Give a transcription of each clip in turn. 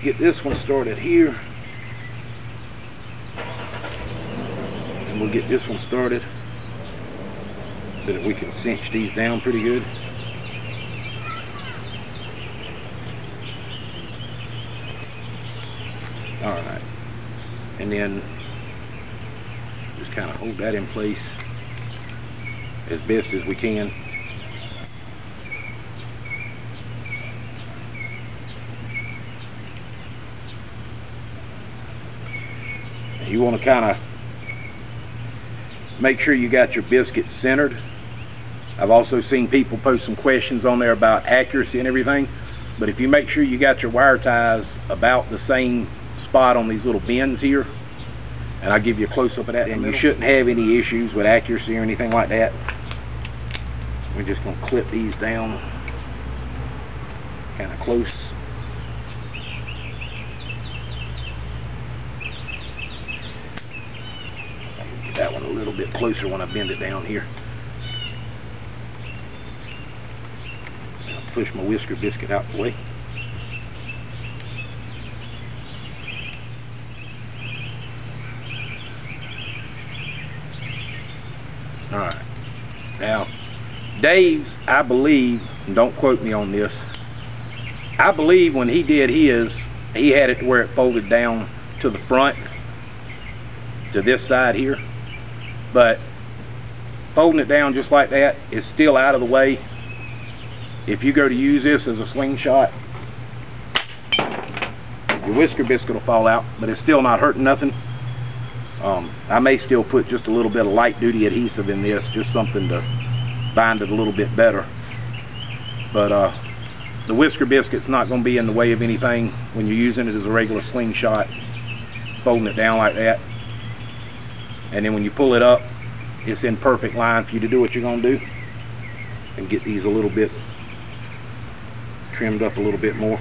get this one started here, and we'll get this one started so that we can cinch these down pretty good. Alright, and then just kind of hold that in place as best as we can. You want to kind of make sure you got your biscuit centered. I've also seen people post some questions on there about accuracy and everything, but if you make sure you got your wire ties about the same spot on these little bends here, and I'll give you a close-up of that, then you shouldn't have any issues with accuracy or anything like that. We're just going to clip these down kind of close. Get that one a little bit closer when I bend it down here. I'll push my whisker biscuit out the way. Alright, now Dave's, I believe, and don't quote me on this, I believe when he did his, he had it to where it folded down to the front, to this side here, but folding it down just like that is still out of the way. If you go to use this as a slingshot, your whisker biscuit will fall out, but it's still not hurting nothing. I may still put just a little bit of light duty adhesive in this, just something to bind it a little bit better. But the whisker biscuit's not going to be in the way of anything when you're using it as a regular slingshot, folding it down like that. And then when you pull it up, it's in perfect line for you to do what you're going to do, and get these a little bit trimmed up a little bit more.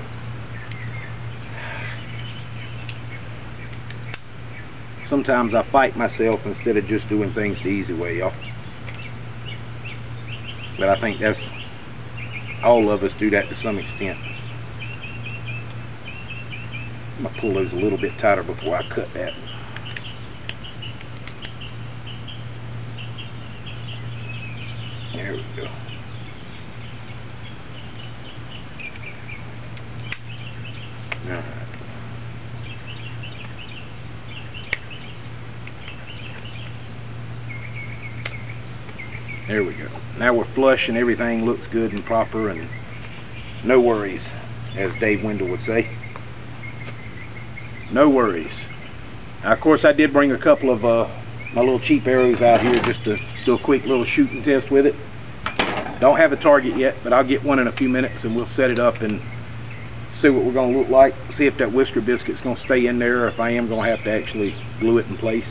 Sometimes I fight myself instead of just doing things the easy way, y'all. But I think that's, all of us do that to some extent. I'm going to pull those a little bit tighter before I cut that. There we go. Alright. There we go. Now we're flush and everything looks good and proper and no worries, as Dave Wendell would say. No worries. Now, of course, I did bring a couple of my little cheap arrows out here just to do a quick little shooting test with it. Don't have a target yet, but I'll get one in a few minutes and we'll set it up and see what we're going to look like. See if that whisker biscuit's going to stay in there, or if I am going to have to actually glue it in place.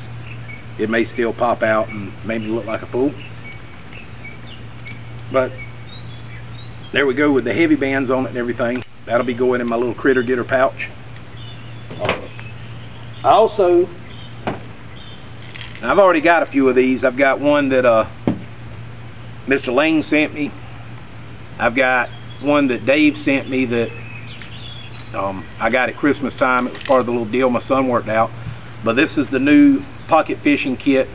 It may still pop out and make me look like a fool. But there we go with the heavy bands on it and everything. That'll be going in my little critter getter pouch. I also, I've already got a few of these. I've got one that Mr. Lane sent me. I've got one that Dave sent me that I got at Christmas time. It was part of the little deal my son worked out. But this is the new pocket fishing kit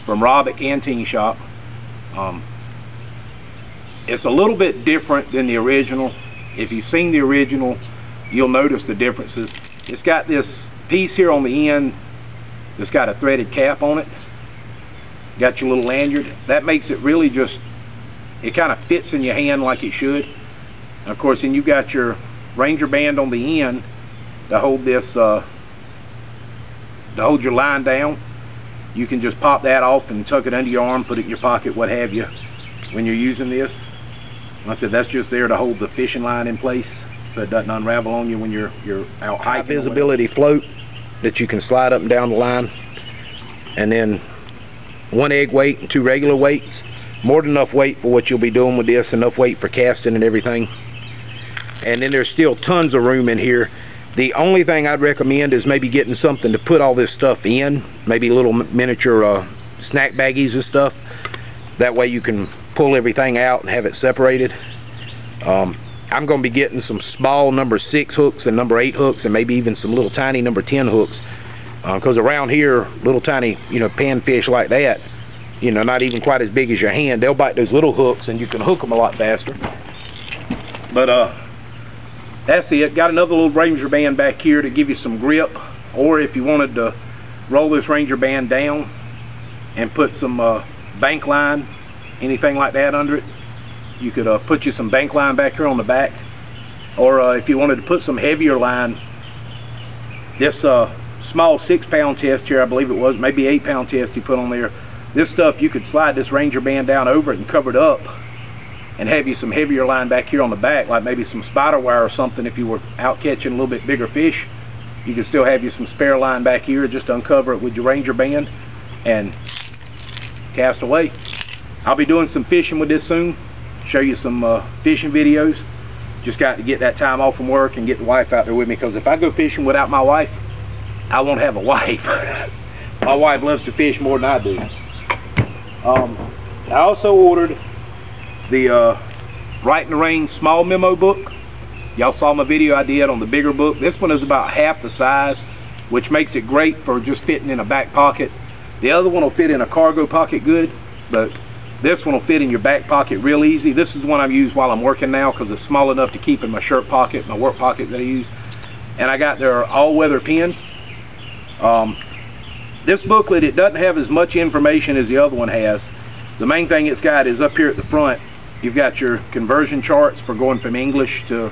from Robic Antique Shop. It's a little bit different than the original. If you've seen the original, you'll notice the differences. It's got this piece here on the end that's got a threaded cap on it. Got your little lanyard. That makes it really just, it kind of fits in your hand like it should. And of course, then you've got your Ranger band on the end to hold this, to hold your line down. You can just pop that off and tuck it under your arm, put it in your pocket, what have you, when you're using this. Like I said, that's just there to hold the fishing line in place so it doesn't unravel on you when you're out hiking. High visibility float that you can slide up and down the line, and then 1 egg weight and 2 regular weights. More than enough weight for what you'll be doing with this, enough weight for casting and everything. And then there's still tons of room in here. The only thing I'd recommend is maybe getting something to put all this stuff in, maybe little miniature snack baggies and stuff. That way you can pull everything out and have it separated. I'm going to be getting some small number 6 hooks and number 8 hooks, and maybe even some little tiny number 10 hooks, because around here, little tiny, you know, panfish like that, you know, not even quite as big as your hand, they'll bite those little hooks, and you can hook them a lot faster. But that's it. Got another little Ranger band back here to give you some grip, or if you wanted to roll this Ranger band down and put some bank line, anything like that under it, you could put you some bank line back here on the back. Or if you wanted to put some heavier line, this small 6-pound test here, I believe it was, maybe 8-pound test you put on there, this stuff you could slide this Ranger band down over it and cover it up and have you some heavier line back here on the back, like maybe some spider wire or something. If you were out catching a little bit bigger fish, you could still have you some spare line back here, just uncover it with your Ranger band and cast away. I'll be doing some fishing with this soon, show you some fishing videos. Just got to get that time off from work and get the wife out there with me, because if I go fishing without my wife, I won't have a wife. My wife loves to fish more than I do. I also ordered the Right in the Rain small memo book. Y'all saw my video I did on the bigger book. This one is about half the size, which makes it great for just fitting in a back pocket. The other one will fit in a cargo pocket good, but this one will fit in your back pocket real easy. This is the one I use while I'm working now, because it's small enough to keep in my shirt pocket, my work pocket that I use. And I got their all-weather pen. This booklet, it doesn't have as much information as the other one has. The main thing it's got is up here at the front. You've got your conversion charts for going from English to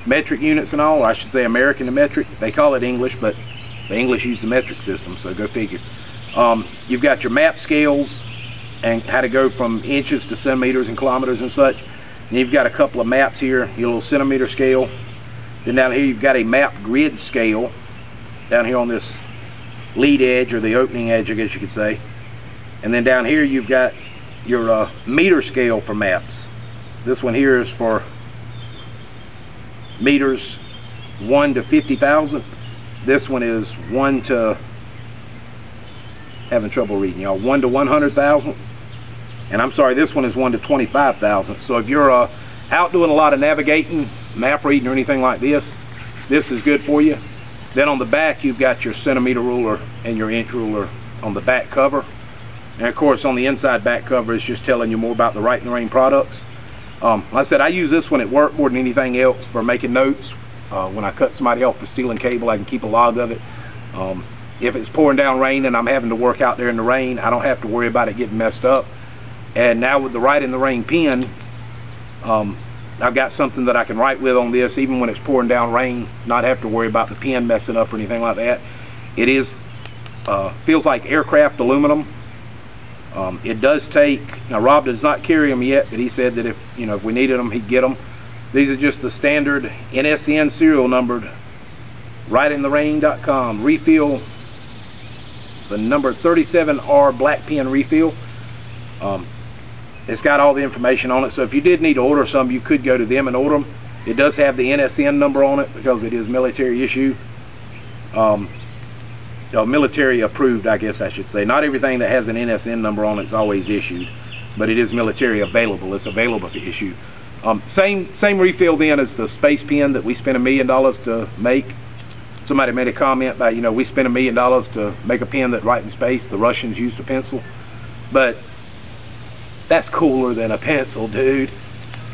metric units and all. I should say American to metric. They call it English, but the English use the metric system, so go figure. You've got your map scales and how to go from inches to centimeters and kilometers and such. And you've got a couple of maps here, your little centimeter scale. Then down here you've got a map grid scale down here on this lead edge, or the opening edge, I guess you could say. And then down here you've got your meter scale for maps. This one here is for meters 1 to 50,000. This one is 1 to, having trouble reading y'all, 1 to 100,000. And I'm sorry, this one is 1 to 25,000. So if you're out doing a lot of navigating, map reading, or anything like this, this is good for you. Then on the back you've got your centimeter ruler and your inch ruler on the back cover. And of course on the inside back cover is just telling you more about the Right in the Rain products. Like I said, I use this one at work more than anything else for making notes. When I cut somebody off for stealing cable, I can keep a log of it. If it's pouring down rain and I'm having to work out there in the rain, I don't have to worry about it getting messed up. And now with the Right in the Rain pen, I've got something that I can write with on this, even when it's pouring down rain, not have to worry about the pen messing up or anything like that. It is feels like aircraft aluminum. It does take, now Rob does not carry them yet, but he said that if we needed them, he'd get them. These are just the standard NSN serial numbered rightintherain.com refill, the number 37R black pen refill. It's got all the information on it, so if you did need to order some, you could go to them and order them. It does have the NSN number on it because it is military issue. Military approved, I guess I should say. Not everything that has an NSN number on it is always issued, but it is military available. It's available to issue. Same refill then as the space pen that we spent $1 million to make. Somebody made a comment about, we spent $1 million to make a pen that write in space. The Russians used a pencil, but that's cooler than a pencil, dude.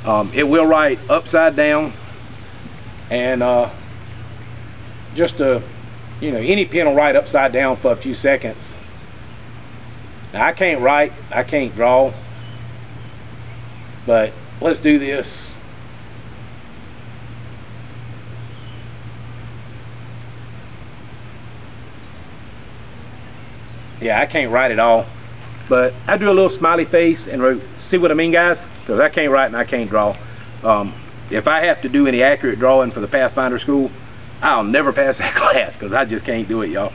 It will write upside down, and any pen will write upside down for a few seconds. Now I can't write, I can't draw, but let's do this. Yeah, I can't write at all, but I do a little smiley face and wrote, see what I mean, guys? Because I can't write and I can't draw. If I have to do any accurate drawing for the Pathfinder school, I'll never pass that class because I just can't do it, y'all.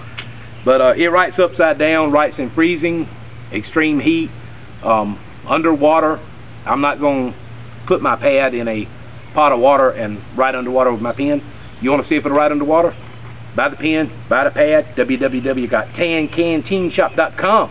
But it writes upside down, writes in freezing, extreme heat, underwater. I'm not going to put my pad in a pot of water and write underwater with my pen. You want to see if it'll write underwater? Buy the pen, buy the pad, www.tancanteenshop.com.